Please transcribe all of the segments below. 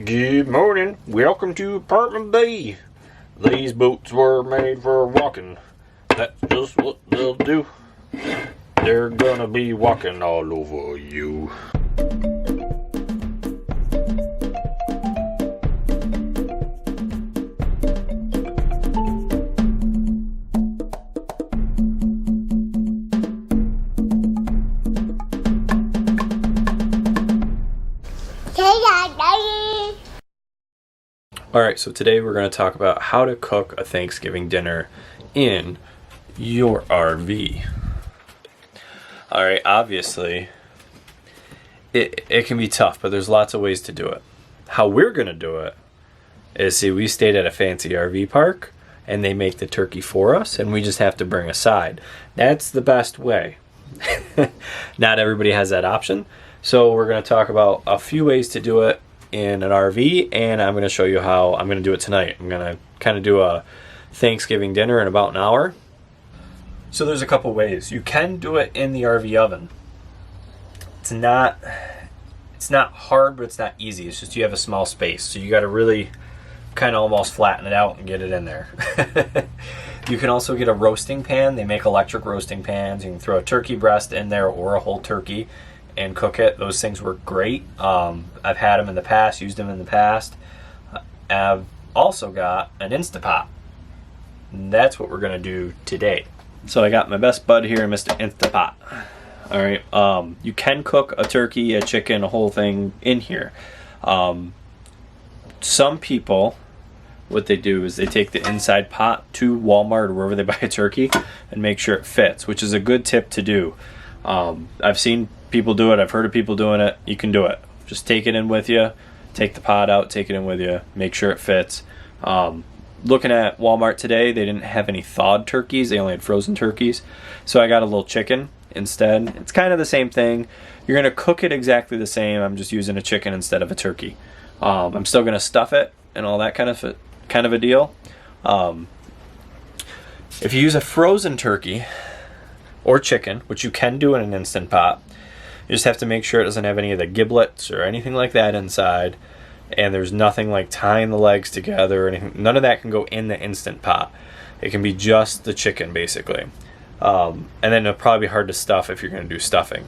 Good morning. Welcome to Apartment B. These boots were made for walking. That's just what they'll do. They're gonna be walking all over you. Alright, so today we're going to talk about how to cook a Thanksgiving dinner in your RV. Alright, obviously, it can be tough, but there's lots of ways to do it. How we're going to do it is, see, we stayed at a fancy RV park, and they make the turkey for us, and we just have to bring a side. That's the best way. Not everybody has that option, so we're going to talk about a few ways to do it in an RV, and I'm going to show you how I'm going to do it tonight. I'm going to kind of do a Thanksgiving dinner in about an hour. So there's a couple ways. You can do it in the RV oven. It's not hard, but it's not easy. It's just you have a small space, so you got to really kind of almost flatten it out and get it in there. You can also get a roasting pan. They make electric roasting pans. You can throw a turkey breast in there or a whole turkey and cook it. Those things work great. I've had them in the past, used them in the past. I've also got an Instapot. And that's what we're going to do today. So I got my best bud here, Mr. Instapot. Alright, you can cook a turkey, a chicken, a whole thing in here. Some people, what they do is they take the inside pot to Walmart or wherever they buy a turkey and make sure it fits, which is a good tip to do. I've seen people do it. I've heard of people doing it. You can do it. Just take it in with you. Take the pot out. Take it in with you. Make sure it fits. Looking at Walmart today, they didn't have any thawed turkeys. They only had frozen turkeys. So I got a little chicken instead. It's kind of the same thing. You're going to cook it exactly the same. I'm just using a chicken instead of a turkey. I'm still going to stuff it and all that kind of a deal. If you use a frozen turkey or chicken, which you can do in an Instant Pot, you just have to make sure it doesn't have any of the giblets or anything like that inside, and there's nothing like tying the legs together or anything. None of that can go in the Instant Pot. It can be just the chicken, basically. And then it'll probably be hard to stuff if you're going to do stuffing.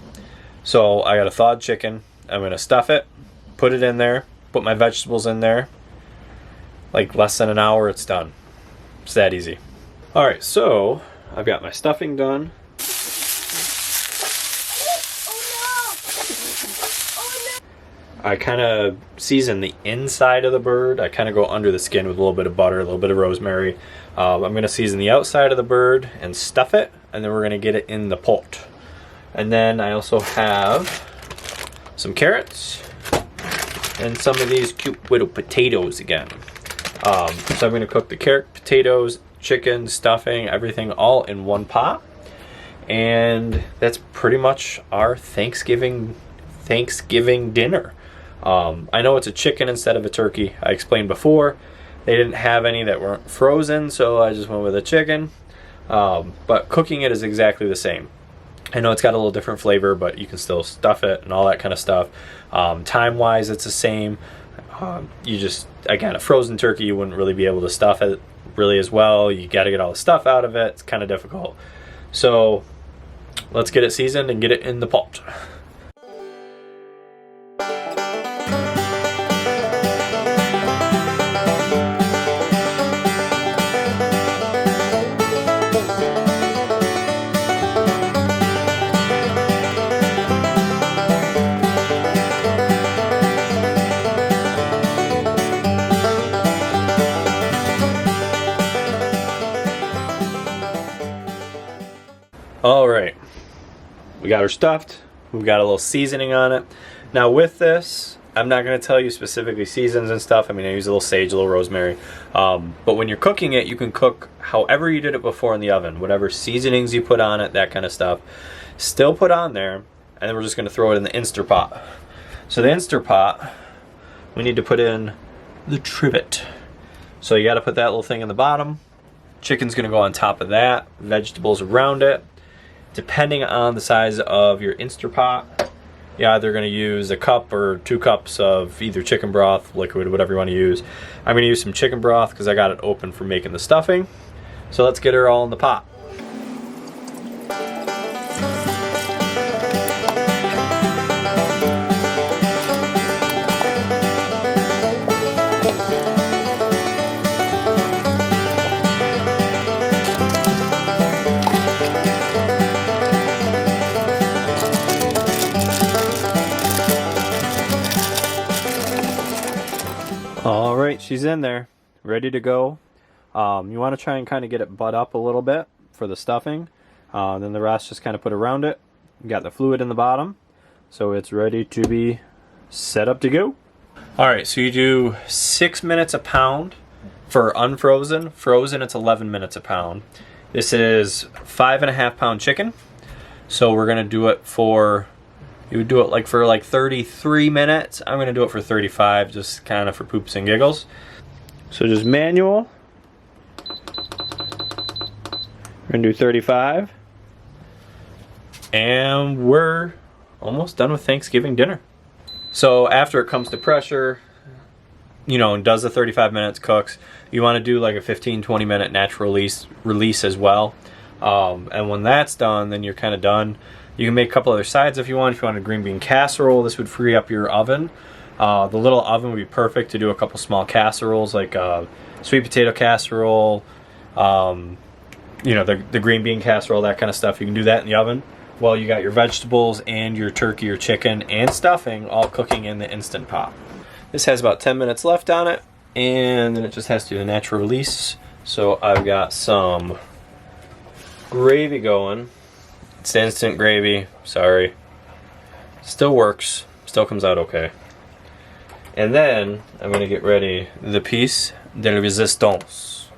So I got a thawed chicken. I'm going to stuff it, put it in there, put my vegetables in there. Like less than an hour, it's done. It's that easy. Alright, so I've got my stuffing done. I kind of season the inside of the bird. I kind of go under the skin with a little bit of butter, a little bit of rosemary. I'm going to season the outside of the bird and stuff it, and then we're going to get it in the pot. And then I also have some carrots and some of these cute little potatoes again. So I'm going to cook the carrot, potatoes, chicken, stuffing, everything all in one pot. And that's pretty much our Thanksgiving dinner. I know it's a chicken instead of a turkey. I explained before they didn't have any that weren't frozen, so I just went with a chicken. But cooking it is exactly the same. I know it's got a little different flavor, but you can still stuff it and all that kind of stuff. Time-wise, it's the same. You just, again, a frozen turkey, you wouldn't really be able to stuff it really as well. You got to get all the stuff out of it. It's kind of difficult. So let's get it seasoned and get it in the pot. Alright, we got her stuffed, we've got a little seasoning on it. Now with this, I'm not going to tell you specifically seasons and stuff. I mean, I use a little sage, a little rosemary. But when you're cooking it, you can cook however you did it before in the oven. Whatever seasonings you put on it, that kind of stuff. Still put on there, and then we're just going to throw it in the Instant Pot. So the Instant Pot, we need to put in the trivet. So you got to put that little thing in the bottom. Chicken's going to go on top of that. Vegetables around it. Depending on the size of your Instant Pot, You're either going to use a cup or 2 cups of either chicken broth, liquid, whatever you want to use. I'm going to use some chicken broth because I got it open for making the stuffing. So let's get her all in the pot. All right, she's in there, ready to go. You want to try and kind of get it butt up a little bit for the stuffing. Then the rest just kind of put around it. You got the fluid in the bottom, so it's ready to be set up to go. All right, so you do 6 minutes a pound for unfrozen. Frozen, it's 11 minutes a pound. This is 5.5 pound chicken. So we're gonna do it for, you would do it like for like 33 minutes. I'm gonna do it for 35, just kind of for poops and giggles. So just manual. We're gonna do 35. And we're almost done with Thanksgiving dinner. So after it comes to pressure, you know, and does the 35 minutes, cooks, you wanna do like a 15-20 minute natural release as well. And when that's done, then you're kind of done. You can make a couple other sides if you want. If you want a green bean casserole, this would free up your oven. The little oven would be perfect to do a couple small casseroles, like sweet potato casserole, you know, the green bean casserole, that kind of stuff. You can do that in the oven. Well, you got your vegetables and your turkey or chicken and stuffing all cooking in the Instant Pot. This has about 10 minutes left on it, and then it just has to do a natural release. So I've got some gravy going. It's instant gravy, sorry. Still works, still comes out okay. And then I'm gonna get ready the piece de resistance.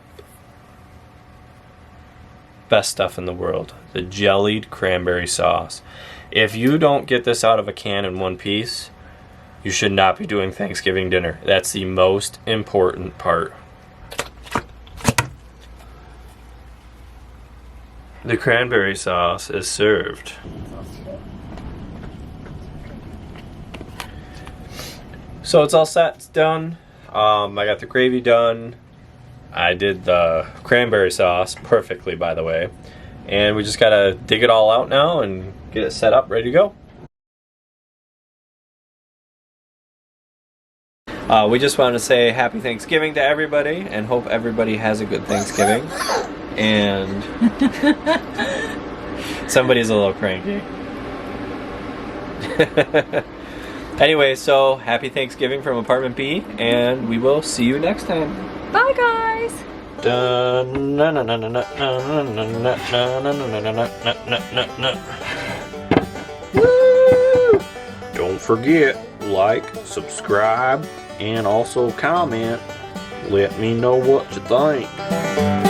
Best stuff in the world, the jellied cranberry sauce. If you don't get this out of a can in one piece, you should not be doing Thanksgiving dinner. That's the most important part. The cranberry sauce is served. So it's all set, it's done. I got the gravy done. I did the cranberry sauce perfectly, by the way. And we just gotta dig it all out now and get it set up, ready to go. We just want to say happy Thanksgiving to everybody and hope everybody has a good Thanksgiving. And somebody's a little cranky. Anyway, so happy Thanksgiving from Apartment B, and we will see you next time. Bye, guys. Woo! Don't forget, like, subscribe, and also comment. Let me know what you think.